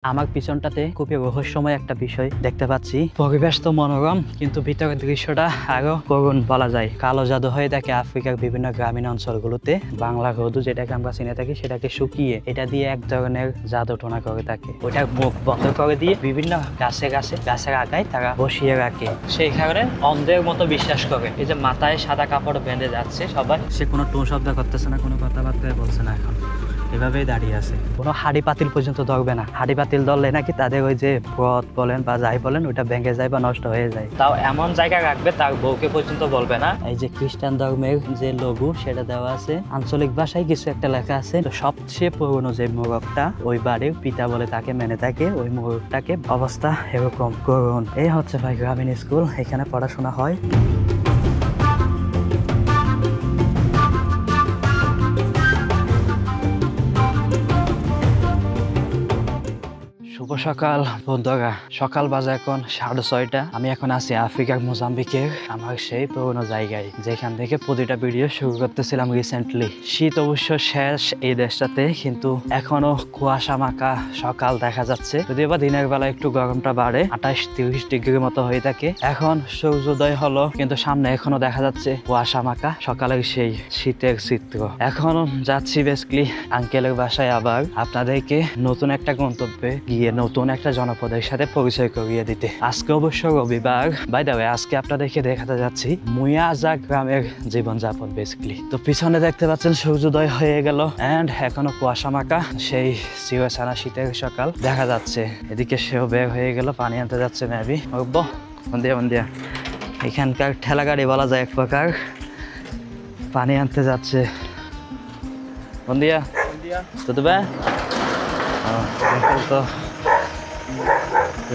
আমার পিছনটাতে খুবই রহস্যময় একটা বিষয় দেখতে পাচ্ছি। পরিবেশ তো মনোরম, কিন্তু ভিতরের দৃশ্যটা আরো করুণ বলা যায়। কালো জাদু হয়ে থাকে আফ্রিকার বিভিন্ন গ্রামীণ অঞ্চলগুলোতে। বাংলা রদু যেটাকে আমরা চিনে থাকি সেটাকে শুকিয়ে এটা দিয়ে এক ধরনের জাদু টোনা করে থাকে। ওটার মুখ বন্ধ করে দিয়ে বিভিন্ন গাছের আগায় তারা বসিয়ে রাখে। সেই কারণে অন্ধের মতো বিশ্বাস করে। এই যে মাথায় সাদা কাপড় বেঁধে যাচ্ছে সবাই, সে কোনো টো শব্দ করতেছে না, কোনো কথাবার্তায় বলছে না, এখন এভাবেই দাঁড়িয়ে আছে। কোনো হাড়ি পাতিল পর্যন্ত ধরবে না। হাড়ি পাতিল ধরলে নাকি তাদের ওই যে ব্রত বলেন বা যাই বলেন ওটা ভেঙে যায় বা নষ্ট হয়ে যায়। তাও এমন জায়গায় রাখবে তার বউকে পর্যন্ত বলবে না। এই যে খ্রিস্টান ধর্মের যে লোগো সেটা দেওয়া আছে, আঞ্চলিক ভাষায় কিছু একটা লেখা আছে। তো সবচেয়ে পুরনো যে মোরগটা ওই বাড়ির পিতা বলে তাকে মেনে থাকে, ওই মোরগটাকে অবস্থা এরকম করুন। এই হচ্ছে ভাই গ্রামীণ স্কুল, এখানে পড়াশোনা হয়। শুভ সকাল বন্ধুরা, সকাল বাজে এখন 6:30। আমি এখন আছি আফ্রিকার মোজাম্বিকের আমার সেই পুরোনো জায়গায়, যেখান থেকে প্রতিটা ভিডিও শুরু করতেছিলাম রিসেন্টলি। শীত অবশ্য শেষ এই দেশটাতে, কিন্তু এখনো কুয়াশা মাখা সকাল দেখা যাচ্ছে। যদিও বা দিনের বেলা একটু গরমটা বাড়ে, 28-30 ডিগ্রির মতো হয়ে থাকে। এখন সূর্যোদয় হলো, কিন্তু সামনে এখনো দেখা যাচ্ছে কুয়াশা মাখা সকালের সেই শীতের চিত্র। এখনো যাচ্ছি বেসিক্যালি আঙ্কেলের বাসায়, আবার আপনাদেরকে নতুন একটা গন্তব্যে গিয়ে নতুন একটা জনপদের সাথে পরিচয় করিয়ে দিতে। আজকে অবশ্য রবিবার। বাই দ্য ওয়ে, আজকে আপনাদেরকে দেখাতে যাচ্ছি মুয়াজা গ্রামের জীবনযাপন বেসিক্যালি। তো পিছনে দেখতে পাচ্ছেন সূর্যোদয় হয়ে গেল এন্ড এখনো কুয়াশা মাখা সেই চিরছানা শীতের সকাল দেখা যাচ্ছে। এদিকে সেও বের হয়ে গেল, পানি আনতে যাচ্ছে মেবি। বন্দিয়া এখানকার ঠেলা গাড়ি বলা যায় এক প্রকার, পানি আনতে যাচ্ছে। বন্দিয়া তো দেবে তো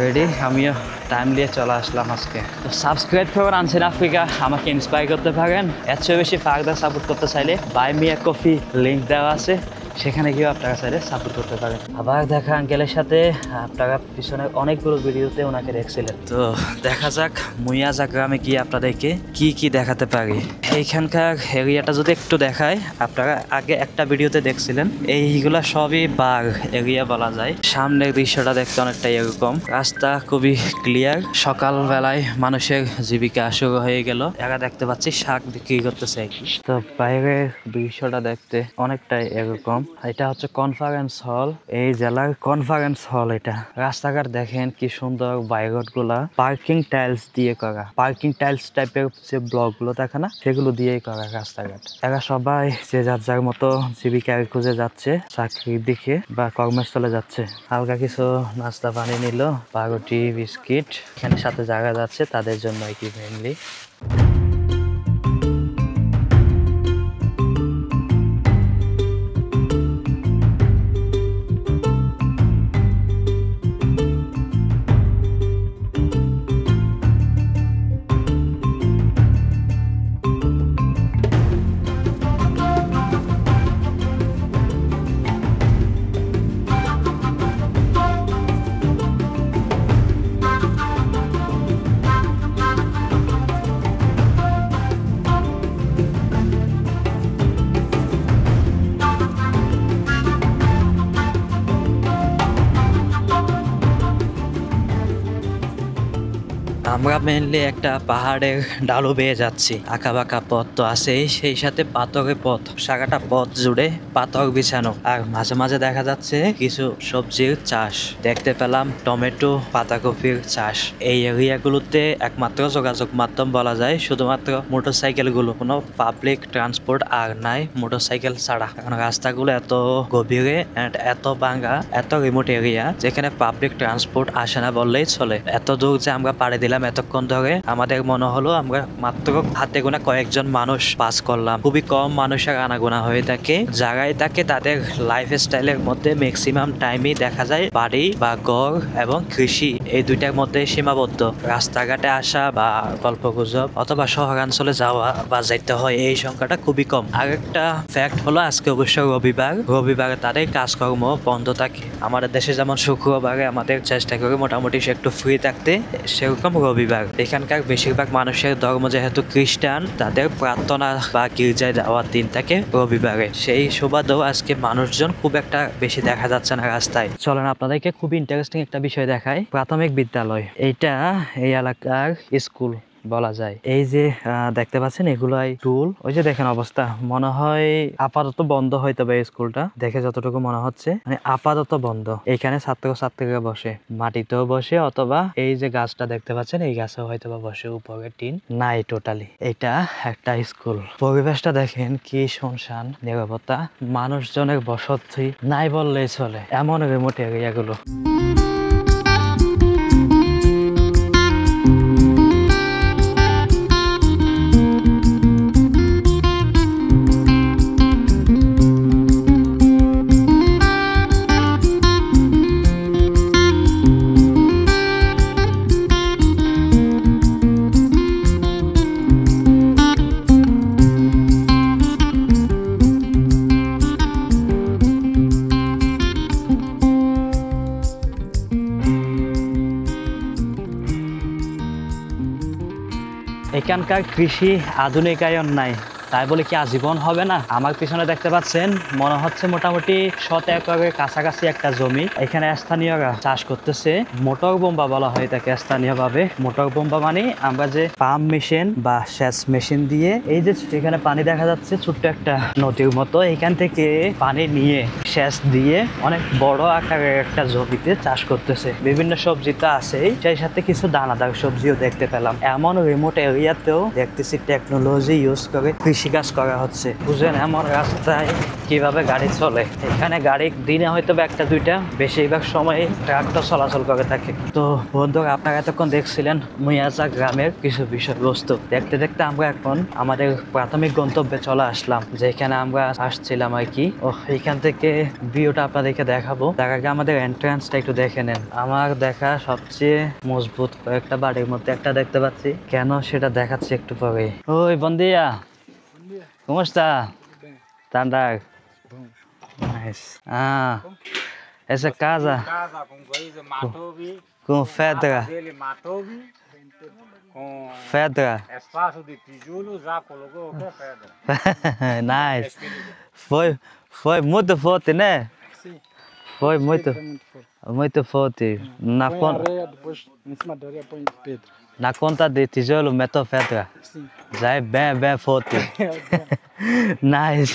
রেডি। আমিও টাইম দিয়ে চলে আসলাম আজকে। তো সাবস্ক্রাইব করে আনছেন আফ্রিকা, আমাকে ইন্সপায়ার করতে পারেন। এর চেয়ে বেশি ফার্দার সাপোর্ট করতে চাইলে buy me a coffee link দেওয়া আছে, সেখানে গিয়ে আপনারা চাইলে সাপোর্ট করতে পারেন। আবার দেখা আঙ্কেলের সাথে, আপনারা পিছনে অনেকগুলো ভিডিওতে ওনাকে দেখছিলেন। তো দেখা যাক মুয়াজা গ্রামে গিয়ে আপনাদেরকে কি কি দেখাতে পারি। এইখানকার এরিয়াটা যদি একটু দেখায়, আপনারা আগে একটা ভিডিওতে দেখছিলেন, এইগুলা সবই বাঘ এরিয়া বলা যায়। সামনের দৃশ্যটা দেখতে অনেকটা এরকম, রাস্তা খুবই ক্লিয়ার। সকালবেলায় মানুষের জীবিকা শুরু হয়ে গেল। এরা দেখতে পাচ্ছি শাক বিক্রি করতেছে। তো বাইরের দৃশ্যটা দেখতে অনেকটাই এরকম। এটা হচ্ছে কনফারেন্স হল, এই জেলার কনফারেন্স হল এটা। রাস্তাঘাট দেখেন কি সুন্দর, বাইরোড গুলা পার্কিং টাইলস দিয়ে করা, পার্কিং টাইলস টাইপের যে ব্লক গুলো থাকে না, সেগুলো দিয়েই করা রাস্তাঘাট। এরা সবাই যে যার মতো জীবিকার খুঁজে যাচ্ছে, চাকরির দিকে বা কর্মস্থলে যাচ্ছে। হালকা কিছু নাস্তা পানি নিল, পাউরুটি বিস্কিট। এখানে সাথে জায়গা যাচ্ছে তাদের জন্য কি মেইনলি। আমরা মেনলি একটা পাহাড়ের ডালু বেয়ে যাচ্ছি। আঁকা বাঁকা পথ তো আছেই, সেই সাথে পাথরের পথ, সারাটা পথ জুড়ে পাথর বিছানো। আর মাঝে মাঝে দেখা যাচ্ছে কিছু সবজির চাষ দেখতে পেলাম, টমেটো, পাতাকপির চাষ। এই এরিয়াগুলোতে একমাত্র যোগাযোগ মাধ্যম বলা যায় শুধুমাত্র মোটরসাইকেল গুলো, কোনো পাবলিক ট্রান্সপোর্ট আর নাই মোটরসাইকেল ছাড়া। কারণ রাস্তাগুলো এত গভীরে এন্ড এত ভাঙা, এত রিমোট এরিয়া, যেখানে পাবলিক ট্রান্সপোর্ট আসে না বললেই চলে। এত দূর যে আমরা পাড়ি দিলাম এতক্ষণ ধরে, আমাদের মনে হলো আমরা মাত্র হাতে গোনা কয়েকজন মানুষ পাস করলাম। খুবই কম মানুষের আনাগোনা হয়ে থাকে। জায়গায় থাকে তাদের লাইফ স্টাইলের মধ্যে ম্যাক্সিমাম টাইমই দেখা যায় বাড়ি বা গড় এবং কৃষি, এই দুইটার মধ্যে সীমাবদ্ধ। রাস্তাঘাটে আসা বা গল্পগুজব অথবা শহরাঞ্চলে যাওয়া বা যাইতে হয়, এই সংখ্যাটা খুবই কম। আরেকটা ফ্যাক্ট হলো আজকে অবশ্য রবিবারে তাদের কাজকর্ম বন্ধ থাকে। আমাদের দেশে যেমন শুক্রবারে আমাদের চেষ্টা করি মোটামুটি একটু ফ্রি থাকতে, সেরকম রবিবার। এখানকার বেশিরভাগ মানুষের ধর্ম যেহেতু খ্রিস্টান, তাদের প্রার্থনা বা গির্জায় যাওয়ার দিন থাকে রবিবারে। সেই সুবাদেও আজকে মানুষজন খুব একটা বেশি দেখা যাচ্ছে না রাস্তায়। চলেন আপনাদেরকে খুব ইন্টারেস্টিং একটা বিষয় দেখাই। প্রাথমিক বিদ্যালয়, এইটা এই এলাকার স্কুল বলা যায়। এই যে দেখতে পাচ্ছেন এগুলাই টুল, ওই যে দেখেন অবস্থা, মনে হয় আপাতত বন্ধ হইতে হবে স্কুলটা, দেখে যতটুকু মনে হচ্ছে মানে আপাতত বন্ধ। এখানে ছাত্রীরা বসে, মাটিতেও বসে, অথবা এই যে গাছটা দেখতে পাচ্ছেন এই গাছে হয়তো বা বসে, উপরে টিন নাই টোটালি। এটা একটা স্কুল। পরিবেশটা দেখেন কি শুনশান, নীরবতা, মানুষজনের বসতি নাই বললেই চলে, এমন রিমোট এরিয়াগুলো। এখানকার কৃষি আধুনিকায়ন নাই, তাই বলে কি আজীবন হবে না? আমার পিছনে দেখতে পাচ্ছেন মনে হচ্ছে মোটামুটি 100 একরের কাছাকাছি একটা জমি। এখানে স্থানীয়রা চাষ করতেছে। মোটর বোম্বা বলা হয় তাকে স্থানীয়ভাবে। মোটর বোম্বা মানে আমরা যে পাম্প মেশিন বা সেচ মেশিন দিয়ে, এই যে এখানে পানি দেখা যাচ্ছে ছোট্ট একটা নদীর মতো, এখান থেকে পানি নিয়ে সেচ দিয়ে অনেক বড় আকারের একটা জমিতে চাষ করতেছে। বিভিন্ন সবজি তো আছেই, সেই সাথে কিছু দানাদার সবজিও দেখতে পেলাম। এমন রিমোট এরিয়াতেও দেখতেছি টেকনোলজি ইউজ করে কৃষিকাজ করা হচ্ছে। বুঝলেন এমন রাস্তায় কিভাবে গাড়ি চলে? এখানে গাড়ি দিনে হয়তো একটা দুইটা, বেশিরভাগ সময় ট্রাক্টর চলাচল করে থাকে। তো বন্ধুরা, আপনারা এতক্ষণ দেখছিলেন মুয়াজা গ্রামের কিছু বিষয়বস্তু। দেখতে দেখতে আমরা এখন আমাদের প্রাথমিক গন্তব্যে চলে আসলাম, যেখানে আমরা আসছিলাম আর কি। এইখান থেকে ভিউটা আপনাদেরকে দেখাবো। তার আগে আমাদের এন্ট্রান্সটা একটু দেখে নেন। আমার দেখা সবচেয়ে মজবুত কয়েকটা বাড়ির মধ্যে একটা দেখতে পাচ্ছি, কেন সেটা দেখাচ্ছি একটু পরে। ওই বন্দিয়া, ¿cómo está? Tandar. Nice. Ah, essa casa Casa com coisa, matou, vi. com pedra. Ele matou, vi. Com Pedra. espaço de tijolo, já colocou qualquer pedra. Nice. Foi muito forte, né? Sim. Foi muito, Foi muito forte. muito forte. Na, Põe con areia, depois em cima da areia põe pedra. na conta de tijolo meto pedra. Sim. Já é bem forte. Nice.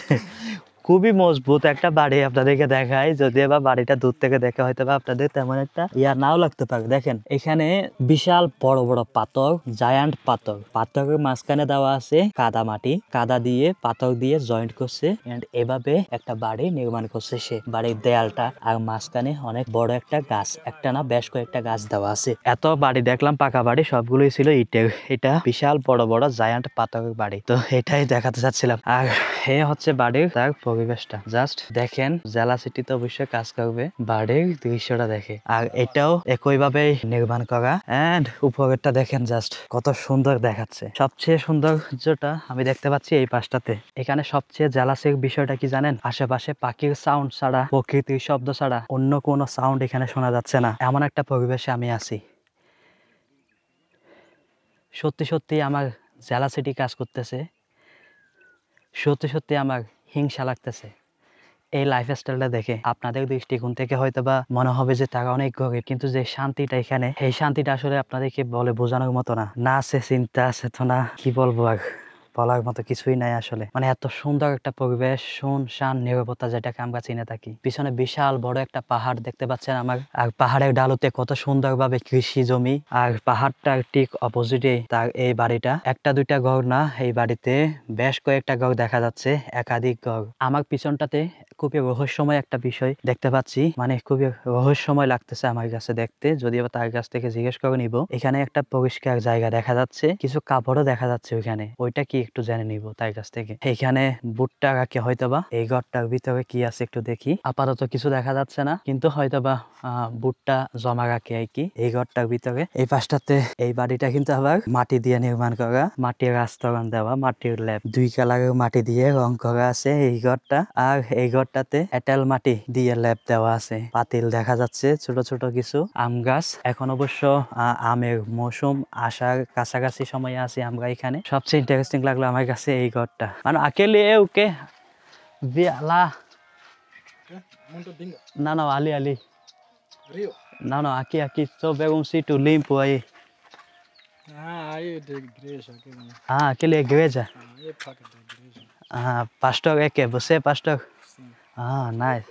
খুবই মজবুত একটা বাড়ি আপনাদেরকে দেখাই, যদি বা বাড়িটা দূর থেকে দেখে হয়তো বা আপনাদের তেমন একটা ইয়া নাও লাগতে পারে। দেখেন এখানে বিশাল বড় বড় পাথর, জায়ান্ট পাথর, পাথরের মাঝখানে দেওয়া আছে কাদা মাটি, কাদা দিয়ে পাথর দিয়ে জয়েন্ট করছে, এন্ড এভাবে একটা বাড়ি নির্মাণ করছে সে। বাড়ির দেয়ালটা আর মাঝখানে অনেক বড় একটা গাছ, একটা না বেশ কয়েকটা গাছ দেওয়া আছে। এত বাড়ি দেখলাম পাকা বাড়ি, সবগুলোই ছিল ইটের। এটা বিশাল বড় বড় জায়ান্ট পাথরের বাড়ি। তো এটাই দেখাতে চাচ্ছিলাম। আর এ হচ্ছে বাড়ির তার পরিবেশটা, জাস্ট দেখেন। জেলা সিটিতে অবশ্যই কাজ করবে, বাড়ির দৃশ্যটা দেখে। আর এটাও একইভাবে নির্মাণ করা, এন্ড উপরেরটা দেখেন জাস্ট কত সুন্দর দেখাচ্ছে। সবচেয়ে সৌন্দর্যটা আমি দেখতে পাচ্ছি এই পাশটাতে। এখানে সবচেয়ে জেলাসির বিষয়টা কি জানেন? আশেপাশে পাখির সাউন্ড ছাড়া, প্রকৃতির শব্দ ছাড়া অন্য কোনো সাউন্ড এখানে শোনা যাচ্ছে না। এমন একটা পরিবেশে আমি আছি। সত্যি সত্যি আমার জেলা সিটি কাজ করতেছে, সত্যি সত্যি আমার হিংসা লাগতেছে এই লাইফস্টাইলটা দেখে। আপনাদের দৃষ্টিকোণ থেকে হয়তো বা মনে হবে যে তারা অনেক গরিব, কিন্তু যে শান্তিটা এখানে, এই শান্তিটা আসলে আপনাদেরকে বলে বোঝানোর মতো না। না আছে চিন্তা, আছে তো না, কি বলবো আর, বলার মতো কিছুই নাই আসলে। মানে এত সুন্দর একটা পরিবেশ, শুনশান নীরবতা, যেটাকে আমরা চিনে থাকি। পিছনে বিশাল বড় একটা পাহাড় দেখতে পাচ্ছেন আমার, আর পাহাড়ের ডালুতে কত সুন্দরভাবে কৃষি জমি, আর পাহাড়টার ঠিক অপোজিটে তার এই বাড়িটা। একটা দুইটা ঘর না, এই বাড়িতে বেশ কয়েকটা ঘর দেখা যাচ্ছে, একাধিক ঘর। আমার পিছনটাতে খুবই রহস্যময় একটা বিষয় দেখতে পাচ্ছি, মানে খুবই রহস্যময় লাগতেছে আমার কাছে দেখতে, যদিও তার কাছ থেকে জিজ্ঞেস করে নিব। এখানে একটা পরিষ্কার জায়গা দেখা যাচ্ছে, কিছু কাপড়ও দেখা যাচ্ছে ওইখানে। ওইটা কি একটু জেনে নিব তার কাছ থেকে। এখানে ভুট্টা রাখে হয়তোবা, এই ঘরটার ভিতরে কি আছে একটু দেখি। আপাতত কিছু দেখা যাচ্ছে না, কিন্তু হয়তোবা ভুট্টা জমা রাখে আর কি এই ঘরটার ভিতরে। এই পাশটাতে এই বাড়িটা কিন্তু আবার মাটি দিয়ে নির্মাণ করা, মাটির আস্তরণ দেওয়া, মাটির ল্যাব, 2 কালারের মাটি দিয়ে রং করা আছে এই ঘরটা। আর এই ঘরটাতে এঁটেল মাটি দিয়ে ল্যাব দেওয়া আছে। পাতিল দেখা যাচ্ছে, ছোট ছোট কিছু আম গাছ। এখন অবশ্য আমের মৌসুম আসার কাছাকাছি সময়ে আছি আমরা এখানে। সবচেয়ে ইন্টারেস্টিং লাগলো আমার কাছে এই ঘরটা, মানে আকেলে ওকে Biyala Muito dinga. não ali ali Rio. não aqui só pega um sítio limpo aí. Ah, aí é da igreja. Aqui, né? Aquele é igreja. Aí é placa da igreja. Pastor é que você é pastor? Sim. Nice.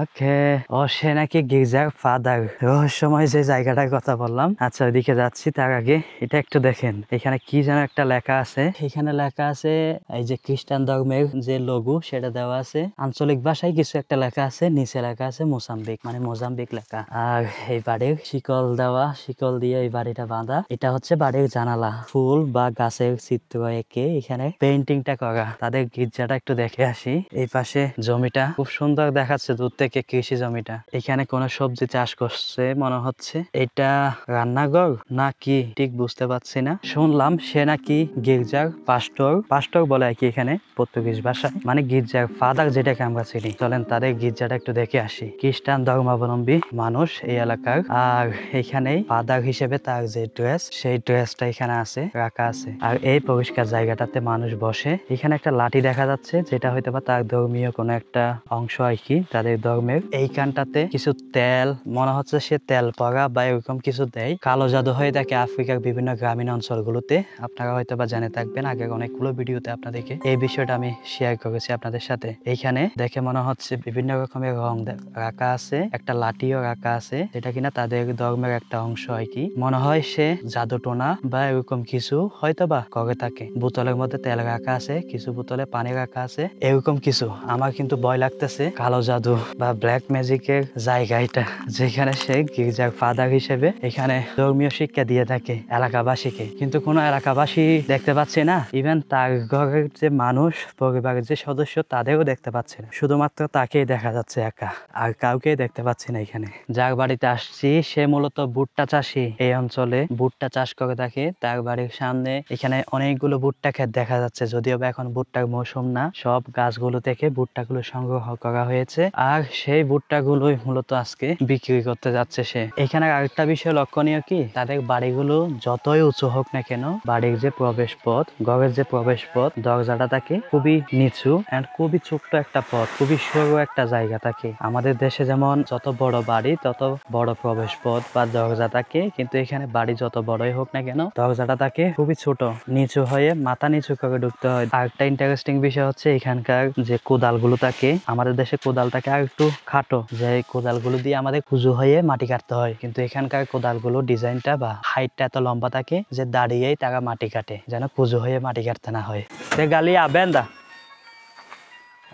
ওকে, ও সে নাকি গির্জার father. রহস্যময় যে জায়গাটার কথা বললাম, আচ্ছা ওইদিকে যাচ্ছি। তার আগে এটা একটু দেখেন, এখানে কি যেন একটা লেখা আছে। এখানে লেখা আছে এই যে খ্রিস্টান ধর্মের যে লোগো সেটা দেওয়া আছে। আঞ্চলিক ভাষায় কিছু একটা লেখা আছে, নিচে লেখা আছে মোজাম্বিক, মানে মোজাম্বিক লেখা। আর এই বাড়ির শিকল দেওয়া, শিকল দিয়ে এই বাড়িটা বাঁধা। এটা হচ্ছে বাড়ির জানালা, ফুল বা গাছের চিত্র এঁকে এখানে পেইন্টিংটা করা। তাদের গির্জাটা একটু দেখে আসি। এই পাশে জমিটা খুব সুন্দর দেখাচ্ছে দূর থেকে, কৃষি জমিটা। এখানে কোন সবজি চাষ করছে মনে হচ্ছে। এটা রান্নাঘর না কি ঠিক বুঝতে পারছি না। শুনলাম সে নাকি গির্জার পাস্টর, পাস্টর বলে আর কি এখানে পর্তুগিজ ভাষায়, মানে গির্জার ফাদার যেটাকে আমরা চিনি। চলেন তাদের গির্জাটা একটু দেখে আসি। খ্রিস্টান ধর্মাবলম্বী মানুষ এই এলাকার। আর এখানেই ফাদার হিসেবে তার যে ড্রেস, সেই ড্রেসটা এখানে আছে, রাখা আছে। আর এই পরিষ্কার জায়গাটাতে মানুষ বসে। এখানে একটা লাঠি দেখা যাচ্ছে, যেটা হয়তো বা তার ধর্মীয় কোনো একটা অংশ আর কি, তাদের ধর্মের। এইখানটাতে কিছু তেল, মনে হচ্ছে সে তেল পড়া বা এরকম কিছু দেয়। কালো জাদু হয়ে থাকে আফ্রিকার বিভিন্ন গ্রামীণ অঞ্চলগুলোতে, আপনারা হয়তো বা জেনে থাকবেন। আগের অনেকগুলো ভিডিওতে আপনাদেরকে এই বিষয়টা আমি শেয়ার করেছি আপনাদের সাথে। এইখানে দেখে মনে হচ্ছে বিভিন্ন রকমের রং রাখা আছে, একটা লাঠিও রাখা আছে, যেটা কিনা তাদের ধর্মের একটা অংশ আর কি। মনে হয় সে জাদুটোনা বা এরকম কিছু হয়তো বা করে থাকে। বোতলের মধ্যে তেল রাখা আছে, কিছু বোতলে পানি রাখা আছে, এরকম কিছু। আমার কিন্তু ভয় লাগতেছে কালো জাদু বা ব্ল্যাক ম্যাজিকের জায়গা এটা, যেখানে সে গির্জার ফাদার হিসেবে এখানে ধর্মীয় শিক্ষা দিয়ে থাকে এলাকাবাসীকে। কিন্তু কোনো এলাকাবাসী দেখতে পাচ্ছে না, ইভেন তার ঘরের যে মানুষ, পরিবারের যে সদস্য, তাদেরও দেখতে পাচ্ছে না। শুধুমাত্র তাকেই দেখা যাচ্ছে একা, আর কাউকেই দেখতে পাচ্ছি না এখানে। যার বাড়িতে আসছি সে মূলত ভুট্টা চাষী, এই অঞ্চলে ভুট্টা চাষ করে থাকে। তার বাড়ির সামনে এখানে অনেকগুলো ভুট্টা ক্ষেত দেখা যাচ্ছে, যদিও বা এখন ভুট্টার মৌসুম না। সব গাছগুলো থেকে ভুট্টাগুলো সংগ্রহ করা হয়েছে, আর সেই ভুট্টাগুলোই মূলত আজকে বিক্রি করতে যাচ্ছে সে। এখানে আরেকটা বিষয় লক্ষণীয় কি, তাদের বাড়িগুলো যতই উঁচু হোক না কেন, বাড়ির যে প্রবেশ পথ, ঘরের যে প্রবেশ পথ, দরজাটা থাকে খুবই নিচু এন্ড খুবই ছোট্ট একটা পথ, খুবই সরু একটা জায়গা থাকে। আমাদের দেশে যেমন যত বড় বাড়ি তত বড় প্রবেশ পথ বা দরজা থাকে, কিন্তু এখানে বাড়ি যত বড়ই হোক না কেন, দরজাটা থাকে খুবই ছোট, নিচু হয়ে মাথা নিচু করে ঢুকতে হয়। আরেকটা ইন্টারেস্টিং বিষয় হচ্ছে এখানকার যে কোদালগুলো থাকে, আমাদের দেশে কোদাল থাকে আর একটু খাটো, যে কোদালগুলো দিয়ে আমাদের কুজু হয়ে মাটি কাটতে হয়, কিন্তু এখানকার কোদালগুলো ডিজাইনটা বা হাইটটা এত লম্বা থাকে যে দাঁড়িয়েই তারা মাটি কাটে, যেন কুজু হয়ে মাটি কাটতে না হয়। সে গালি আবেন্দা,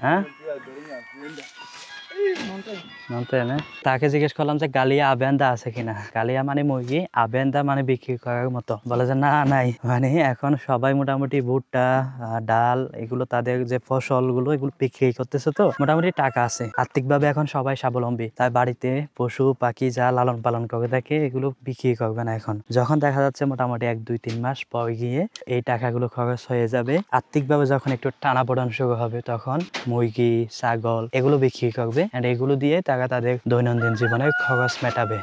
হ্যাঁ তাকে জিজ্ঞেস করলাম যে গালিয়া আবেন্দা আছে কিনা। গালিয়া মানে মুরগি, আবেন্দা মানে বিক্রি করার মতো। বলে যে না, নাই। মানে এখন সবাই মোটামুটি ভুট্টা, ডাল, এগুলো তাদের যে ফসলগুলো, এগুলো বিক্রি করতেছে, তো মোটামুটি টাকা আছে আর্থিকভাবে। এখন সবাই স্বাবলম্বী, তাই বাড়িতে পশু পাখি যা লালন পালন করে থাকে এগুলো বিক্রি করবে না এখন। যখন দেখা যাচ্ছে মোটামুটি 1-2-3 মাস পর গিয়ে এই টাকাগুলো খরচ হয়ে যাবে, আর্থিকভাবে যখন একটু টানাপোড়েন শুরু হবে, তখন মুরগি, ছাগল এগুলো বিক্রি করবে, আর এগুলো দিয়ে তারা তাদের দৈনন্দিন জীবনের খরচ মেটাবে।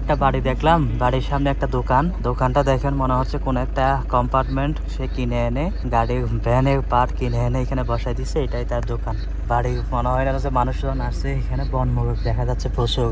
একটা বাড়ি দেখলাম, বাড়ির সামনে একটা দোকান। দোকানটা দেখেন মনে হচ্ছে কোন একটা কম্পার্টমেন্ট সে কিনে এনে গাড়ির ভ্যানের পার্ট কিনে এনে এখানে বসাই দিছে, এটাই তার দোকান। বাড়ি মনে হয় না যে মানুষজন আসছে, এখানে বনমোরগ দেখা যাচ্ছে প্রচুর।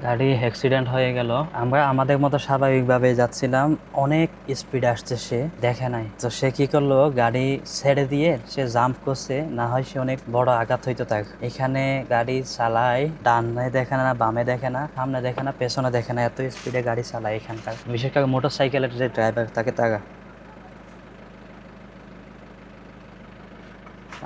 গাড়ি অ্যাক্সিডেন্ট হয়ে গেল, আমরা আমাদের মতো স্বাভাবিকভাবে যাচ্ছিলাম, অনেক স্পিড আসছে, সে দেখে নাই। তো সে কি করলো, গাড়ি ছেড়ে দিয়ে সে জাম্প করছে, না হয় সে অনেক বড় আঘাত হইতো তার। এখানে গাড়ি চালায়, ডানে দেখে না, বামে দেখে না, সামনে দেখে না, পেছনে দেখে না, এত স্পিডে গাড়ি চালায় এখানকার, বিশেষ করে মোটর সাইকেলের যে ড্রাইভার থাকে তারা।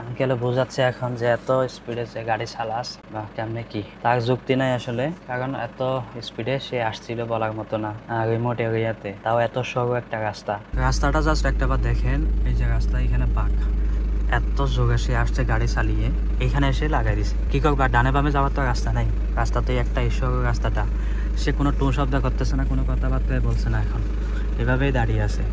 আঙ্কেল বোঝাচ্ছে এখন যে এত স্পিডে যে গাড়ি চালাস বা কেমনে কি, তার যুক্তি নাই আসলে, কারণ এত স্পিডে সে আসছিল বলার মতো না রিমোট এরিয়াতে, তাও এত সরু একটা রাস্তা। রাস্তাটা জাস্ট একটা বার দেখেন, এই যে রাস্তা এখানে পাক, এত জোরে সে আসছে গাড়ি চালিয়ে, এখানে এসে লাগাই দিছে। কি করবা, ডানে বামে যাওয়ার তো রাস্তা নাই, রাস্তাতেই একটা এই সরু রাস্তাটা। সে কোনো টু শব্দ করতেছে না, কোনো কথাবার্তায় বলছে না, এখন এভাবেই দাঁড়িয়ে আছে।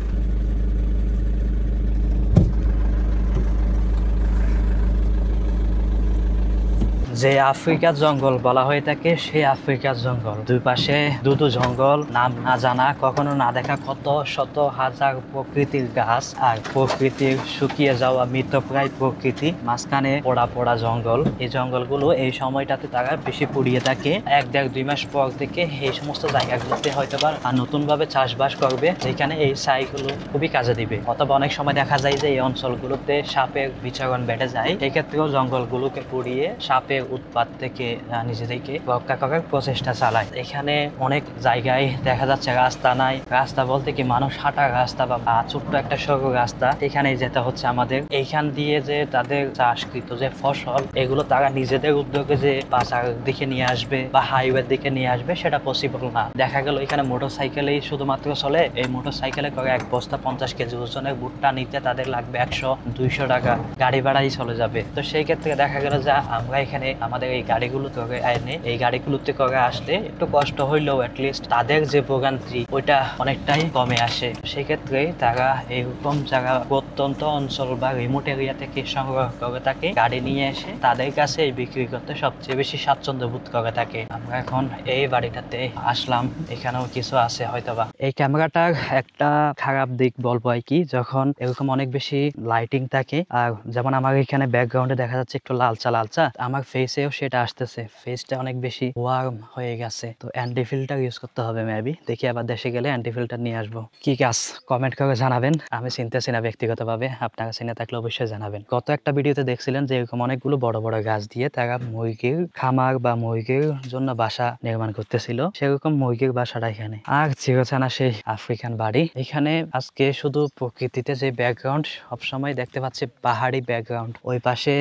যে আফ্রিকার জঙ্গল বলা হয়ে থাকে, সেই আফ্রিকার জঙ্গল, দুই পাশে দুটো জঙ্গল, নাম না জানা, কখনো না দেখা কত শত হাজার প্রকৃতির গাছ, আর প্রকৃতির শুকিয়ে যাওয়া মৃতপ্রায় প্রকৃতি, মাঝখানে পোড়া পোড়া জঙ্গল। এই জঙ্গলগুলো এই সময়টাতে তারা বেশি পুড়িয়ে থাকে। 1-1.5-2 মাস পর থেকে এই সমস্ত জায়গাগুলোতে হয়তো বা নতুন ভাবে চাষবাস করবে, যেখানে এই ছাইগুলো খুবই কাজে দিবে। অথবা অনেক সময় দেখা যায় যে এই অঞ্চলগুলোতে সাপের বিচরণ বেড়ে যায়, এই ক্ষেত্রেও জঙ্গলগুলোকে পুড়িয়ে সাপের উৎপাত থেকে নিজেদেরকে রক্ষা করার প্রচেষ্টা চালায়। এখানে অনেক জায়গায় দেখা যাচ্ছে রাস্তা নাই, রাস্তা বলতে কি মানুষ হাঁটার রাস্তা বা ছোট্ট একটা সরু রাস্তা, এখানেই যেতে হচ্ছে আমাদের। এইখান দিয়ে যে তাদের চাষকৃত যে ফসল, এগুলো তারা নিজেদের উদ্যোগে যে বাজার দিকে নিয়ে আসবে বা হাইওয়ের দিকে নিয়ে আসবে, সেটা পসিবল না। দেখা গেল এখানে মোটর সাইকেলেই শুধুমাত্র চলে, এই মোটর সাইকেলে করে এক বস্তা 50 কেজি ওজনের ভুট্টা নিতে তাদের লাগবে 100-200 টাকা, গাড়ি ভাড়াই চলে যাবে। তো সেই ক্ষেত্রে দেখা গেল যে আমরা এখানে আমাদের এই গাড়িগুলো করে এনে এই গাড়িগুলোতে করে আসলে একটু কষ্ট হইলেও অ্যাটলিস্ট তাদের যে ভোগান্তি ওইটা অনেকটাই কমে আসে। সেক্ষেত্রে তারা এইরকম জায়গা প্রত্যন্ত অঞ্চল বা রিমোট এরিয়া থেকে সংগ্রহ করে থাকে, গাড়ি নিয়ে এসে তাদের কাছে এই বিক্রি করতে সবচেয়ে বেশি স্বাচ্ছন্দ্য বোধ করে থাকে। আমরা এখন এই বাড়িটাতে আসলাম, এখানেও কিছু আছে হয়তোবা। এই ক্যামেরাটার একটা খারাপ দিক বলবো আর কি, যখন এরকম অনেক বেশি লাইটিং থাকে, আর যেমন আমার এখানে ব্যাকগ্রাউন্ডে দেখা যাচ্ছে একটু লালচা লালচা, আমার ফেসেও সেটা আসতেছে, ফেসটা অনেক বেশি ওয়ার্ম হয়ে গেছে। তো অ্যান্টি ফিল্টার ইউজ করতে হবে মেবি, দেখি আবার দেশে গেলে অ্যান্টি ফিল্টার নিয়ে আসবো। কি গাছ কমেন্ট করে জানাবেন, আমি চিনতেছি না ব্যক্তিগতভাবে, আপনারা চিনে থাকলে অবশ্যই জানাবেন। গত একটা ভিডিওতে দেখছিলেন যে এরকম অনেকগুলো বড় বড় গাছ দিয়ে তারা মুরগির খামার বা মুরগির জন্য বাসা নির্মাণ করতেছিল, সেরকম মুরগির বাসাটা এখানে। আর চিরচেনা সেই আফ্রিকান বাড়ি। এখানে আজকে শুধু প্রকৃতিতে যে ব্যাকগ্রাউন্ড সবসময় দেখতে পাচ্ছি পাহাড়ি ব্যাকগ্রাউন্ড, ওই পাশে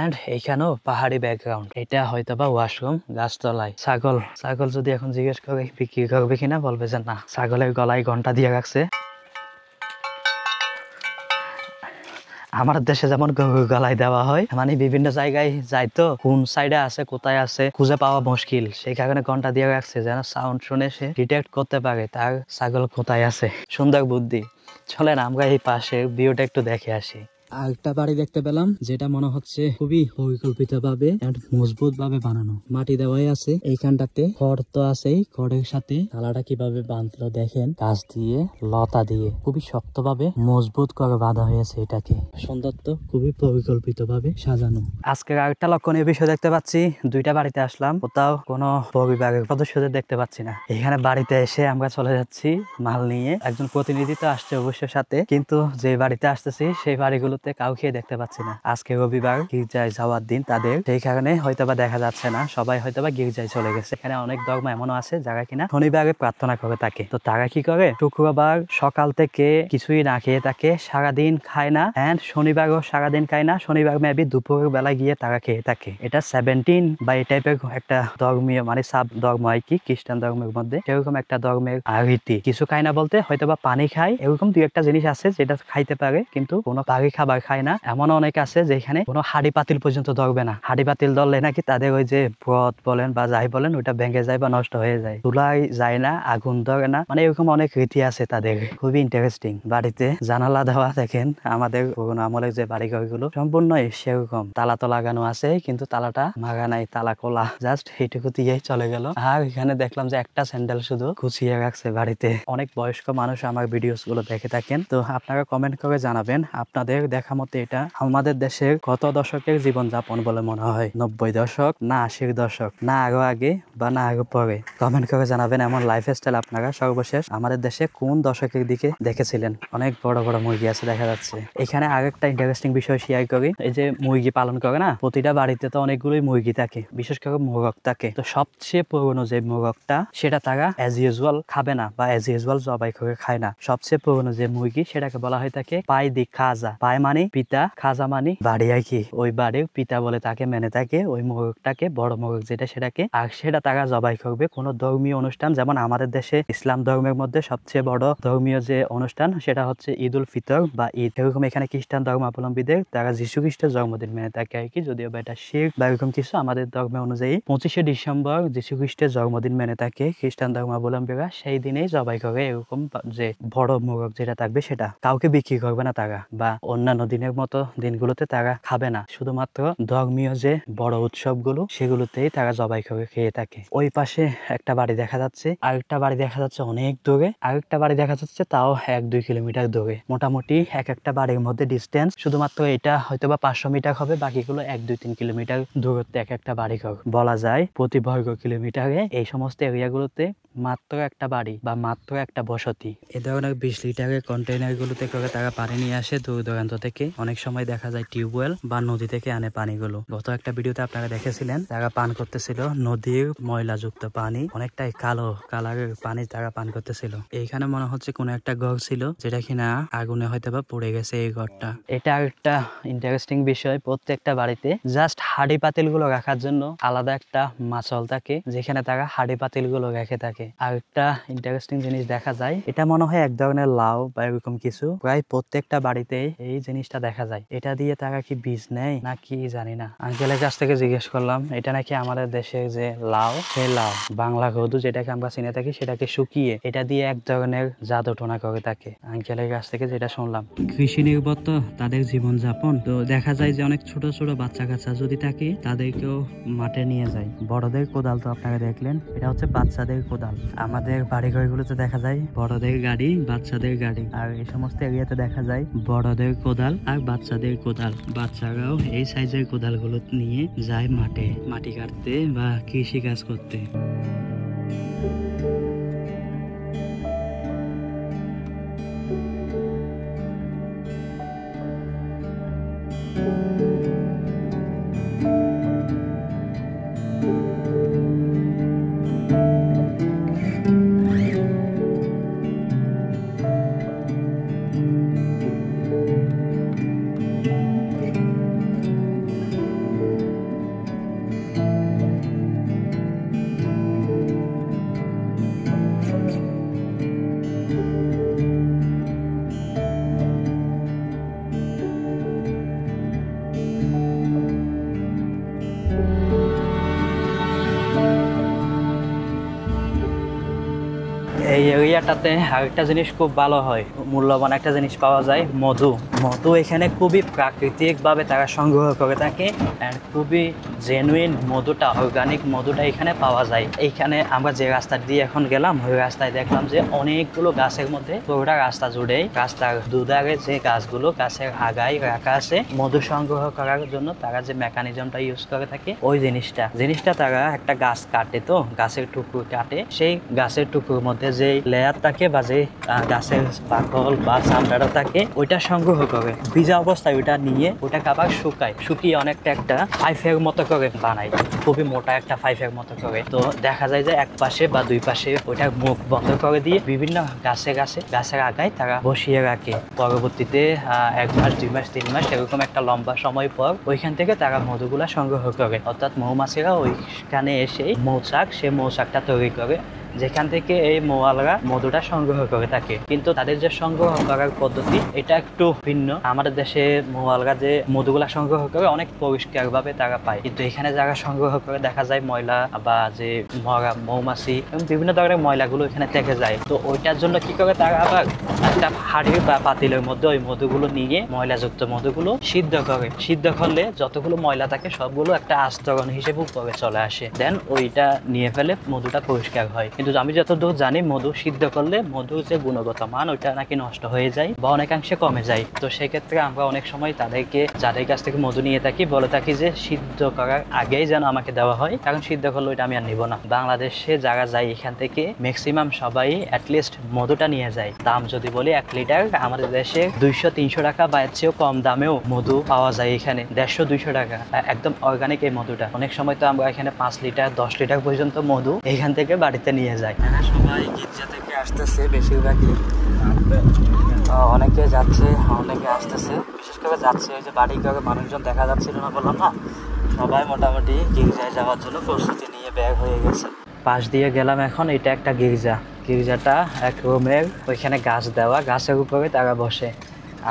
এন্ড এইখানেও পাহাড়ি ব্যাকগ্রাউন্ড। এটা হয়তো বা ওয়াশরুম, গাছতলায়। ছাগল যদি এখন জিজ্ঞেস করে বিক্রি করবে কিনা, বলবে যে না, ছাগলের গলায় ঘন্টা দিয়ে রাখছে। আমার দেশে যেমন গলায় দেওয়া হয়, মানে বিভিন্ন জায়গায় যাইতো, কোন সাইডে আছে কোথায় আছে খুঁজে পাওয়া মুশকিল, সেই কারণে ঘন্টা দিয়ে রাখছে যেন সাউন্ড শুনে সে ডিটেক্ট করতে পারে তার ছাগল কোথায় আছে। সুন্দর বুদ্ধি। চলেন আমরা এই পাশে ভিউটা একটু দেখে আসি। আরেকটা বাড়ি দেখতে পেলাম, যেটা মনে হচ্ছে খুবই পরিকল্পিত ভাবে মজবুত ভাবে বানানো, মাটি দেওয়াই আছে এইখানটাতে, খড় তো আছেই, খড়ের সাথে তালাটা কিভাবে বাঁধলো দেখেন, গাছ দিয়ে লতা দিয়ে খুবই শক্ত ভাবে মজবুত করে বাঁধা হয়েছে এটাকে। সুন্দর তো, খুবই পরিকল্পিত ভাবে সাজানো। আজকে আরেকটা লক্ষণীয় বিষয় দেখতে পাচ্ছি, দুইটা বাড়িতে আসলাম, কোথাও কোনো পরিবারের সদস্যদের দেখতে পাচ্ছি না। এখানে বাড়িতে এসে আমরা চলে যাচ্ছি মাল নিয়ে, একজন প্রতিনিধি তো আসছে অবশ্যই সাথে, কিন্তু যে বাড়িতে আসতেছি সেই বাড়িগুলোতে কাউকে দেখতে পাচ্ছি না। আজকে রবিবার, গির্জায় যাওয়ার দিন তাদের, সেই কারণে হয়তোবা দেখা যাচ্ছে না, সবাই হয়তোবা গির্জায় চলে গেছে। এখানে অনেক ধর্ম এমনও আছে যারা কিনা শনিবারে প্রার্থনা করে থাকে। তো তারা কি করে, শুক্রবার সকাল থেকে কিছুই না খেয়ে থাকে, সারাদিন খায় না, এন্ড শনিবারও সারাদিন খায় না, শনিবার মেবি দুপুরের বেলা গিয়ে তারা খেয়ে থাকে। এটা 17 বা এই টাইপের একটা ধর্মীয়, মানে সাব ধর্ম আর কি, খ্রিস্টান ধর্মের মধ্যে সেরকম একটা ধর্মের রীতি। কিছু খায় না বলতে হয়তোবা পানি খায়, এরকম দুই একটা জিনিস আছে যেটা খাইতে পারে, কিন্তু কোনো পানি খাবার খাবার খায় না, এমন অনেক আছে যেখানে কোনো হাড়ি পাতিল পর্যন্ত ধরবে না। হাড়ি পাতিল ধরলে নাকি তাদের ওই যে ব্রত বলেন বা যাই বলেন ওইটা ভেঙে যায় বা নষ্ট হয়ে যায়, চুলাই যায় না, আগুন ধরে না, মানে এরকম অনেক রীতি আছে তাদের, খুবই ইন্টারেস্টিং। বাড়িতে জানালা দেওয়া দেখেন আমাদের পুরোনো আমলের যে বাড়ি ঘরগুলো সম্পূর্ণই সেরকম, তালা তো লাগানো আছে কিন্তু তালাটা মাগা নাই, তালা খোলা, জাস্ট এইটুকু দিয়েই চলে গেল। আর এখানে দেখলাম যে একটা স্যান্ডেল শুধু গুছিয়ে রাখছে বাড়িতে। অনেক বয়স্ক মানুষ আমার ভিডিওস গুলো দেখে থাকেন, তো আপনারা কমেন্ট করে জানাবেন আপনাদের দেখা মতে এটা আমাদের দেশের কত দশকের জীবনযাপন বলে মনে হয়, 90 দশক না 80 দশক না আরো আগে বা না আরো পরে, কমেন্ট করে জানাবেন। এমন লাইফস্টাইল আপনারা সর্বশেষ আমাদের দেশে কোন দশকের দিকে দেখেছিলেন। অনেক বড় বড় মুরগি আছে দেখা যাচ্ছে এখানে। আরেকটা ইন্টারেস্টিং বিষয় শেয়ার করি, এই যে মুরগি পালন করে না, প্রতিটা বাড়িতে তো অনেকগুলোই মুরগি থাকে, বিশেষ করে মোরগ থাকে। তো সবচেয়ে পুরনো যে মোরগটা সেটা তারা অ্যাজ ইউজুয়াল খাবে না বা অ্যাজ ইউজুয়াল জবাই করে খায় না। সবচেয়ে পুরনো যে মুরগি সেটাকে বলা হয় থাকে পাই দি খাজা, পাই মানে পিতা, খাজা মানে বাড়ি আর কি, ওই বাড়ির পিতা বলে তাকে মেনে থাকে ওই মোরগটাকে, বড় মোরগ যেটা সেটাকে, আর সেটা তারা জবাই করবে কোনো ধর্মীয় অনুষ্ঠান। যেমন আমাদের দেশে ইসলাম ধর্মের মধ্যে সবচেয়ে বড় ধর্মীয় যে অনুষ্ঠান সেটা হচ্ছে ঈদ উল ফিতর বা ঈদ, এরকম এখানে খ্রিস্টান ধর্মাবলম্বীদের তারা যীশু খ্রিস্টের জন্মদিন মেনে থাকে আর কি, যদিও বা এটা শিরক বা এরকম কিছু। আমাদের ধর্মের অনুযায়ী 25শে ডিসেম্বর যীশু খ্রিস্টের জন্মদিন মেনে থাকে খ্রিস্টান ধর্মাবলম্বীরা, সেই দিনেই জবাই করে এরকম যে বড় মোরগ যেটা থাকবে সেটা কাউকে বিক্রি করবে না তারা, বা অন্যান্য দিনের মতো দিনগুলোতে তারা খাবে না, শুধুমাত্র ধর্মীয় যে বড় উৎসবগুলো সেগুলোতেই তারা জবাই করে খেয়ে থাকে। ওই পাশে একটা বাড়ি দেখা যাচ্ছে, আরেকটা বাড়ি দেখা যাচ্ছে অনেক দূরে, আরেকটা বাড়ি দেখা যাচ্ছে তাও 1-2 কিলোমিটার দূরে। মোটামুটি একটা বাড়ির মধ্যে ডিস্টেন্স শুধুমাত্র এটা হয়তো বা 500 মিটার হবে, বাকিগুলো 1-2-3 কিলোমিটার দূরত্বে একটা বাড়ি ঘর। বলা যায় প্রতি বর্গ কিলোমিটারে এই সমস্ত এরিয়াগুলোতে মাত্র একটা বাড়ি বা মাত্র একটা বসতি। এ ধরনের 20 লিটারের কন্টেইনার গুলোতে করে তারা পানি নিয়ে আসে দূর দূরান্ত থেকে। অনেক সময় দেখা যায় টিউবওয়েল বা নদী থেকে আনে পানিগুলো। গত একটা ভিডিওতে আপনারা দেখেছিলেন তারা পান করতেছিল নদীর ময়লাযুক্ত পানি, অনেকটাই কালো কালারের পানি তারা পান করতেছিল। এইখানে মনে হচ্ছে কোনো একটা ঘর ছিল যেটা কিনা আগুনে হয়তো বা পড়ে গেছে এই ঘরটা। এটা একটা ইন্টারেস্টিং বিষয়, প্রত্যেকটা বাড়িতে জাস্ট হাঁড়ি পাতিল গুলো রাখার জন্য আলাদা একটা মাচল থাকে যেখানে তারা হাঁড়ি পাতিল গুলো রেখে থাকে। আর একটা ইন্টারেস্টিং জিনিস দেখা যায়, এটা মনে হয় এক ধরনের লাউ বা এরকম কিছু, প্রায় প্রত্যেকটা বাড়িতে এই জিনিসটা দেখা যায়। এটা দিয়ে তারা কি বীজ নেয় না কি জানি না, আঙ্কেলের কাছ থেকে জিজ্ঞেস করলাম। এটা নাকি আমাদের দেশে যে লাউ, সেই লাউ বাংলা কদু যেটাকে আমরা চিনে থাকি সেটাকে শুকিয়ে এটা দিয়ে এক ধরনের জাদু টোনা করে থাকে, আঙ্কেলের কাছ থেকে যেটা শুনলাম। কৃষি নির্ভর তো তাদের জীবনযাপন, তো দেখা যায় যে অনেক ছোট ছোট বাচ্চা কাচ্চা যদি থাকে তাদেরকেও মাঠে নিয়ে যায়। বড়দের কোদাল তো আপনারা দেখলেন, এটা হচ্ছে বাচ্চাদের কোদাল। আমাদের বাড়িঘরগুলোতে দেখা যায় বড়দের গাড়ি, বাচ্চাদের গাড়ি, আর এই সমস্ত এরিয়াতে দেখা যায় বড়দের কোদাল আর বাচ্চাদের কোদাল। বাচ্চারাও এই সাইজের কোদালগুলো নিয়ে যায় মাঠে মাটি কাটতে বা কৃষি কাজ করতে। এই এরিয়াটাতে আরেকটা জিনিস খুব ভালো হয়, মূল্যবান একটা জিনিস পাওয়া যায়, মধু। মধু এখানে খুবই প্রাকৃতিকভাবে তারা সংগ্রহ করে থাকে, অ্যান্ড খুবই জেনুইন মধুটা, অর্গানিক মধুটা এখানে পাওয়া যায়। এইখানে আমরা যে রাস্তা দিয়ে এখন গেলাম ওই রাস্তায় দেখলাম যে অনেকগুলো গাছের মধ্যে, পুরোটা রাস্তা জুড়েই রাস্তার দুধারে যে গাছগুলো গাছের আগায় রাখা আছে মধু সংগ্রহ করার জন্য, তারা যে মেকানিজমটা ইউজ করে থাকে ওই জিনিসটা তারা একটা গাছ কাটে, তো গাছের টুকরো কাটে, সেই গাছের টুকরোর মধ্যে যে লেয়ার থাকে বা যে গাছের বাকল বা চামড়াটা থাকে ওইটা সংগ্রহ করে ভিজা অবস্থায় ওইটা নিয়ে ওটাকে আবার শুকিয়ে অনেকটা একটা পাইপের মতো করে বানায়, খুবই মোটা একটা পাইপের মতো করে। তো দেখা যায় যে এক পাশে বা দুই পাশে ওইটার মুখ বন্ধ করে দিয়ে বিভিন্ন গাছের আগায় তারা বসিয়ে রাখে। পরবর্তীতে 1 মাস 2 মাস 3 মাস এরকম একটা লম্বা সময় পর ওইখান থেকে তারা মধুগুলা সংগ্রহ করে, অর্থাৎ মৌমাছিরা ওইখানে এসে সে মৌচাকটা তৈরি করে যেখান থেকে এই মৌয়ালরা মধুটা সংগ্রহ করে থাকে। কিন্তু তাদের যে সংগ্রহ করার পদ্ধতি এটা একটু ভিন্ন। আমাদের দেশে মৌয়ালরা যে মধুগুলা সংগ্রহ করে অনেক পরিষ্কার ভাবে তারা পায়, কিন্তু এখানে যারা সংগ্রহ করে দেখা যায় ময়লা বা যে মরা মৌমাছি এবং বিভিন্ন ধরনের ময়লাগুলো এখানে থেকে যায়। তো ওইটার জন্য কি করে তারা আবার একটা হাঁড়ি বা পাতিলের মধ্যে ওই মধুগুলো নিয়ে ময়লাযুক্ত মধুগুলো সিদ্ধ করে। সিদ্ধ করলে যতগুলো ময়লা থাকে সবগুলো একটা আস্তরণ হিসেবে উপরে চলে আসে, দেন ওইটা নিয়ে ফেলে মধুটা পরিষ্কার হয়। কিন্তু আমি যতদূর জানি মধু সিদ্ধ করলে মধুর যে গুণগত মান ওইটা নাকি নষ্ট হয়ে যায় বা অনেকাংশে কমে যায়। তো সেক্ষেত্রে আমরা অনেক সময় তাদেরকে যাদের কাছ থেকে মধু নিয়ে থাকি বলে থাকি যে সিদ্ধ করার আগেই যেন আমাকে দেওয়া হয়, কারণ সিদ্ধ করলে ওইটা আমি আর নিব না। বাংলাদেশে যারা যায় এখান থেকে ম্যাক্সিমাম সবাই অ্যাটলিস্ট মধুটা নিয়ে যায়। দাম যদি বলি 1 লিটার আমাদের দেশে 200-300 টাকা বা এর চেয়েও কম দামেও মধু পাওয়া যায় এখানে, 150-200 টাকা একদম অর্গানিক এই মধুটা। অনেক সময় তো আমরা এখানে 5 লিটার 10 লিটার পর্যন্ত মধু এখান থেকে বাড়িতে নিয়ে যাই। সবাই গির্জা থেকে আসতেছে বেশিরভাগই, অনেকে যাচ্ছে অনেকে আসতেছে, বিশেষ করে যাচ্ছে ওই যে বাড়ি ঘরে মানুষজন দেখা যাচ্ছিল না বললাম না, সবাই মোটামুটি গির্জায় যাওয়ার জন্য প্রস্তুতি নিয়ে বের হয়ে গেছে। পাশ দিয়ে গেলাম এখন, এটা একটা গির্জা। গির্জাটা এক রুমের, ওইখানে গাছ দেওয়া, গাছের উপরে তারা বসে।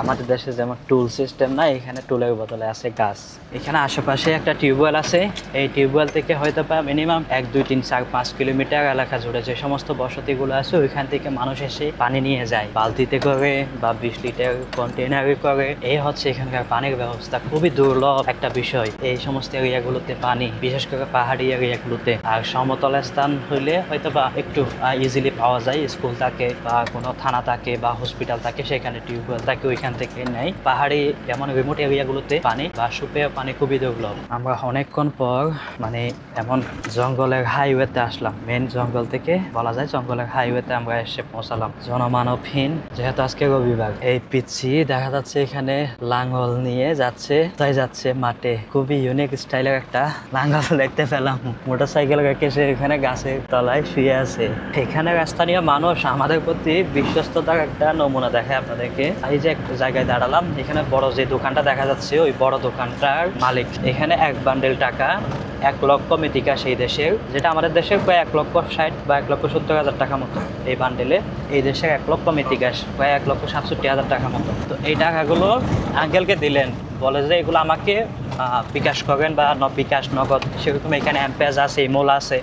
আমাদের দেশে যেমন টুল সিস্টেম না, এখানে টুলের বদলে আছে গাছ। এখানে আশেপাশে একটা টিউবওয়েল আছে, এই টিউবওয়েল থেকে হয়তো বা মিনিমাম 1, 2, 3, 4, 5 কিলোমিটার এলাকা জুড়ে যে সমস্ত বসতিগুলো আছে ওইখান থেকে মানুষ এসে পানি নিয়ে যায় বালতিতে করে বা 20 লিটার কন্টেনারে করে। এই হচ্ছে এখানকার পানির ব্যবস্থা। খুবই দুর্লভ একটা বিষয় এই সমস্ত এরিয়াগুলোতে পানি, বিশেষ করে পাহাড়ি এরিয়াগুলোতে। আর সমতল স্থান হইলে হয়তো বা একটু ইজিলি পাওয়া যায়, স্কুল থাকে বা কোনো থানা থাকে বা হসপিটাল থাকে, সেখানে টিউবওয়েল থাকে, ওইখান থেকে নেই। পাহাড়ি এমন রিমোট এরিয়াগুলোতে পানি বা সুপেয় পানি খুবই দুর্লভ। আমরা অনেকক্ষণ পর মানে এমন জঙ্গলের হাইওয়েতে আসলাম, মেন জঙ্গল থেকে বলা যায় জঙ্গলের হাইওয়েতে আমরা এসে পৌঁছালাম। জনমানবহীন, যেহেতু আজকে রবিবার। এই পিচ্ছি দেখা যাচ্ছে এখানে লাঙ্গল নিয়ে যাচ্ছে, তাই যাচ্ছে মাঠে। খুবই ইউনিক স্টাইলের একটা লাঙ্গল দেখতে পেলাম। মোটরসাইকেল রেখে সে এখানে গাছের তলায় শুয়ে আছে। এখানে স্থানীয় মানুষ আমাদের প্রতি বিশ্বস্ততার একটা নমুনা দেখায় আপনাদেরকে। এই যে একটা জায়গায় দাঁড়ালাম, এখানে বড় যে দোকানটা দেখা যাচ্ছে ওই বড় দোকানটার মালিক এখানে 1 বান্ডেল টাকা 1 লক্ষ মেথিকা সেই দেশের, যেটা আমাদের দেশের প্রায় 1,60,000 বা 1,70,000 টাকা মতো এই বান্ডেলে। এই দেশের 1 লক্ষ মেথিকাস প্রায় 1,67,000 টাকা মতো। তো এই টাকাগুলো আঙ্কেলকে দিলেন, বলে যে এগুলো আমাকে বিকাশ করেন বা বিকাশ নগদ, সেরকম এখানে এমপেজ আছে, ইমোলা আছে।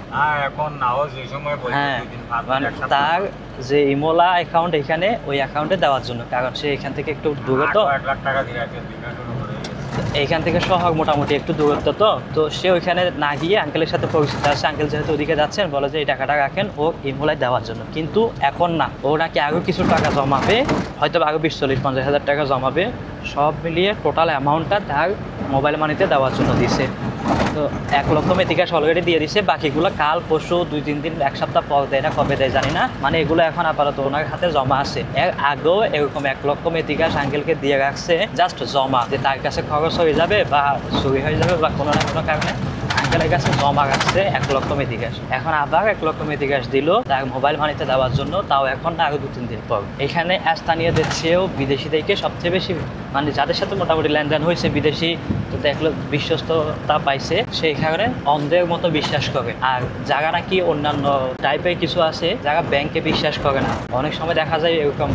এখন নাও যে সময় হ্যাঁ, মানে তার যে ইমোলা অ্যাকাউন্ট এখানে ওই অ্যাকাউন্টে দেওয়ার জন্য, কারণ সে এখান থেকে একটু দূরে, তো 1 লাখ টাকা দিয়ে বিকাশ শুরু করে এইখান থেকে শহর মোটামুটি একটু দূরত্ব, তো সে ওইখানে না গিয়ে আঙ্কেলের সাথে পরিচিত আছে। আঙ্কেল যেহেতু ওদিকে যাচ্ছেন বলে যে এই টাকাটা রাখেন ও ইমোলায় দেওয়ার জন্য। কিন্তু এখন না, ও নাকি আরও কিছু টাকা জমাবে, হয়তো আরও 20-40-50 হাজার টাকা জমাবে। সব মিলিয়ে টোটাল অ্যামাউন্টটা তার মোবাইল মানিতে দেওয়ার জন্য দিছে। তো 1 লক্ষ মেথিকাস অলরেডি দিয়ে দিছে, বাকিগুলো কাল পরশু 2-3 দিন 1 সপ্তাহ পর দেয়, না কবে দেয় জানি না। মানে এগুলো এখন আপাতত ওনার হাতে জমা আছে। এর আগেও এরকম 1 লক্ষ মেথিকাস আঙ্কেলকে দিয়ে রাখছে, জাস্ট জমা, যে তার কাছে খরচ হয়ে যাবে বা চুরি হয়ে যাবে বা কোনো না কোনো কারণে আঙ্কেলের কাছে জমা রাখছে 1 লক্ষ মেথিকাস। এখন আবার 1 লক্ষ মেথিকাস দিল তার মোবাইল মানিতে দেওয়ার জন্য, তাও এখন না, আরও 2-3 দিন পর। এখানে স্থানীয়দের চেয়েও বিদেশিদেরকে সবচেয়ে বেশি, মানে যাদের সাথে মোটামুটি লেনদেন হয়েছে, বিদেশি তো দেখলো বিশ্বস্ততা পাইছে, সেই কারণে অন্ধের মতো বিশ্বাস করে। আর যারা নাকি অন্যান্য টাইপের কিছু আছে, যারা ব্যাংকে বিশ্বাস করে না, অনেক সময় দেখা যায় এরকম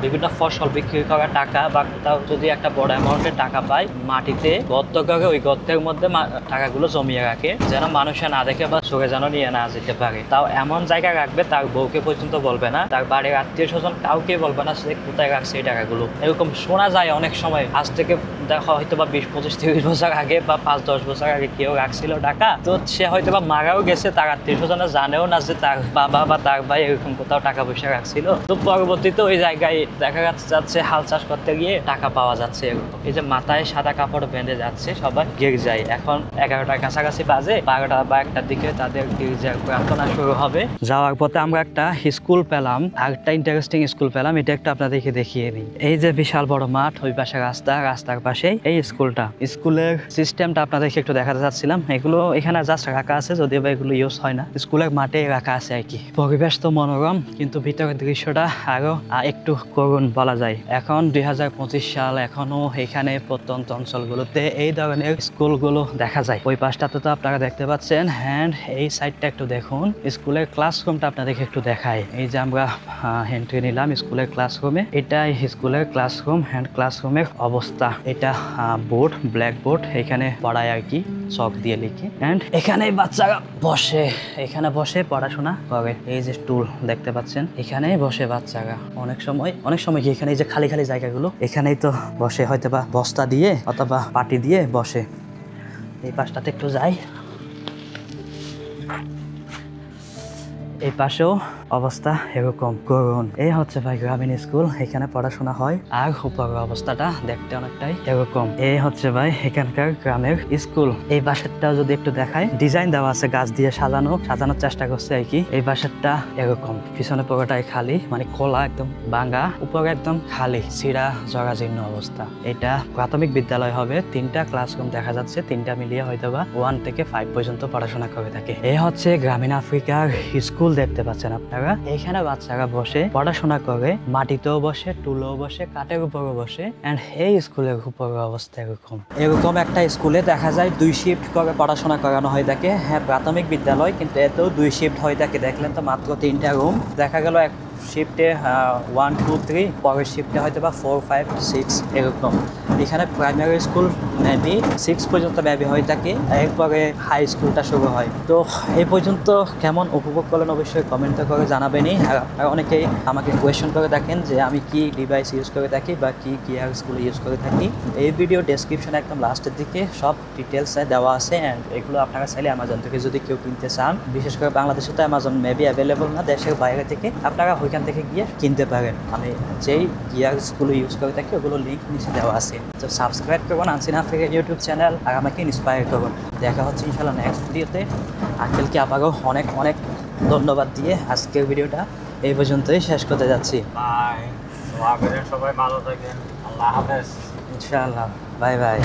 বিভিন্ন ফসল বিক্রি করা টাকা বা কোথাও যদি একটা বড় অ্যামাউন্টের টাকা পায়, মাটিতে গর্ত করে ওই গর্তের মধ্যে টাকাগুলো জমিয়ে রাখে, যেন মানুষে না দেখে বা চোখে যেন নিয়ে না যেতে পারে। তাও এমন জায়গায় রাখবে তার বউকে পর্যন্ত বলবে না, তার বাড়ির আত্মীয় স্বজন কাউকে বলবে না সে কোথায় রাখছে এই টাকাগুলো। এরকম শোনা যায় অনেক সময়। আজ থেকে দেখা হয়তো বা 20-25-30 বছর আগে বা 5-10 বছর আগে কেউ রাখছিল টাকা, তো সে হয়তো বা মারাও গেছে, তার আত্মীয় স্বজনরা জানেও না যে তার বাবা বা তার ভাই এরকম কোথাও টাকা পয়সা রাখছিল। তো পরবর্তীতে ওই জায়গায় দেখা যাচ্ছে হাল চাষ করতে গিয়ে টাকা পাওয়া যাচ্ছে। এই যে মাথায় সাদা কাপড় বেঁধে যাচ্ছে সবাই গির্জায়। এখন 11টার কাছাকাছি বাজে, 12টা বা 1টার দিকে তাদের গির্জার প্রার্থনা শুরু হবে। যাওয়ার পথে আমরা একটা স্কুল পেলাম, আরেকটা ইন্টারেস্টিং স্কুল পেলাম, এটা একটু আপনাদেরকে দেখিয়ে দিই। এই যে বিশাল বড় মাঠ, ওই পাশে রাস্তা, রাস্তার পাশে পাশেই এই স্কুলটা। স্কুলের সিস্টেমটা আপনাদেরকে একটু দেখাতে চাচ্ছিলাম। এগুলো এখানে জাস্ট রাখা আছে, যদিও বা এগুলো ইউজ হয় না, স্কুলের মাঠে রাখা আছে আর কি। পরিবেশ তো মনোরম, কিন্তু ভিতরের দৃশ্যটা আরো একটু করুণ বলা যায়। এখন 2025 সাল, এখনো এখানে প্রত্যন্ত অঞ্চলগুলোতে এই ধরনের স্কুলগুলো দেখা যায়। ওই পাশটাতে তো আপনারা দেখতে পাচ্ছেন। হ্যান্ড এই সাইডটা একটু দেখুন, স্কুলের ক্লাসরুমটা আপনাদেরকে একটু দেখাই। এই যে আমরা এন্ট্রি নিলাম স্কুলের ক্লাসরুমে, এটাই স্কুলের ক্লাসরুম। হ্যান্ড ক্লাসরুমের অবস্থা এটা, বোর্ড, ব্ল্যাক বোর্ড, এখানে পড়ায় আর কি চক দিয়ে লিখে। এন্ড এখানে বাচ্চারা বসে, এখানে বসে পড়াশোনা করে। এই যে টুল দেখতে পাচ্ছেন, এখানে বসে বাচ্চারা অনেক সময় কি এখানে এই যে খালি খালি জায়গাগুলো, এখানেই তো বসে, হয়তো বা বস্তা দিয়ে অথবা পাটি দিয়ে বসে। এই পাশটাতে একটু যাই, এই পাশেও অবস্থা এরকম করুন। এই হচ্ছে ভাই গ্রামীণ স্কুল, এখানে পড়াশোনা হয়। আর উপরের অবস্থাটা দেখতে অনেকটাই এরকম। এই হচ্ছে ভাই এখানকার গ্রামের স্কুল। এই পাশেরটাও যদি একটু দেখায়, ডিজাইন দেওয়া আছে গাছ দিয়ে সাজানোর চেষ্টা করছে আর কি। এই পাশেরটা এরকম, পিছনে পুরোটাই খালি, মানে খোলা, একদম ভাঙা, উপরে একদম খালি, ছিঁড়া জরাজীর্ণ অবস্থা। এটা প্রাথমিক বিদ্যালয় হবে। 3টা ক্লাসরুম দেখা যাচ্ছে, 3টা মিলিয়ে হয়তো বা 1 থেকে 5 পর্যন্ত পড়াশোনা করে থাকে। এই হচ্ছে গ্রামীণ আফ্রিকার স্কুল দেখতে পাচ্ছেন আপনারা। এখানে বাচ্চারা বসে পড়াশোনা করে, মাটিতেও বসে, টুলেও বসে, কাঠের উপরও বসে। এন্ড এই স্কুলের উপরের অবস্থা এরকম একটা স্কুলে দেখা যায় 2 শিফট করে পড়াশোনা করানো হয় থাকে। হ্যাঁ, প্রাথমিক বিদ্যালয়, কিন্তু এতেও 2 শিফট হয় থাকে। দেখলেন তো মাত্র 3টা রুম, দেখা গেল এক শিফটে 1, 2, 3, পরের শিফটে হয়তো বা 4, 5, 6 এরকম। এখানে প্রাইমারি স্কুল মেবি 6 পর্যন্ত মেবি হয়ে থাকে, এরপরে হাই স্কুলটা শুরু হয়। তো এই পর্যন্ত কেমন উপভোগ করলেন অবশ্যই কমেন্টে করে জানাবেনই। আর আপনারা অনেকেই আমাকে কোয়েশ্চেন করে থাকেন যে আমি কি ডিভাইস ইউজ করে থাকি বা কি গিয়ারসগুলো ইউজ করে থাকি। এই ভিডিও ডেসক্রিপশনে একদম লাস্টের দিকে সব ডিটেলসে দেওয়া আছে। অ্যান্ড এগুলো আপনারা চাইলে অ্যামাজন থেকে যদি কেউ কিনতে চান, বিশেষ করে বাংলাদেশে তো অ্যামাজন মেবি অ্যাভেলেবল না, দেশের বাইরে থেকে আপনারা ওইখান থেকে গিয়ে কিনতে পারেন। আমি যেই গিয়ারসগুলো ইউজ করে থাকি ওগুলো লিঙ্ক নিচে দেওয়া আছে। তো সাবস্ক্রাইব করুন আনসিন আফ্রিকা ইউটিউব চ্যানেল, আর আমাকে ইন্সপায়ার করুন। দেখা হচ্ছে ইনশাল্লাহ নেক্সট ভিডিওতে। আঙ্কেলকে আবারও অনেক অনেক ধন্যবাদ দিয়ে আজকের ভিডিওটা এই পর্যন্তই শেষ করতে যাচ্ছি। বাই, সবাই ভালো থাকেন, আল্লাহ হাফেজ। ইনশাআল্লাহ, বাই বাই।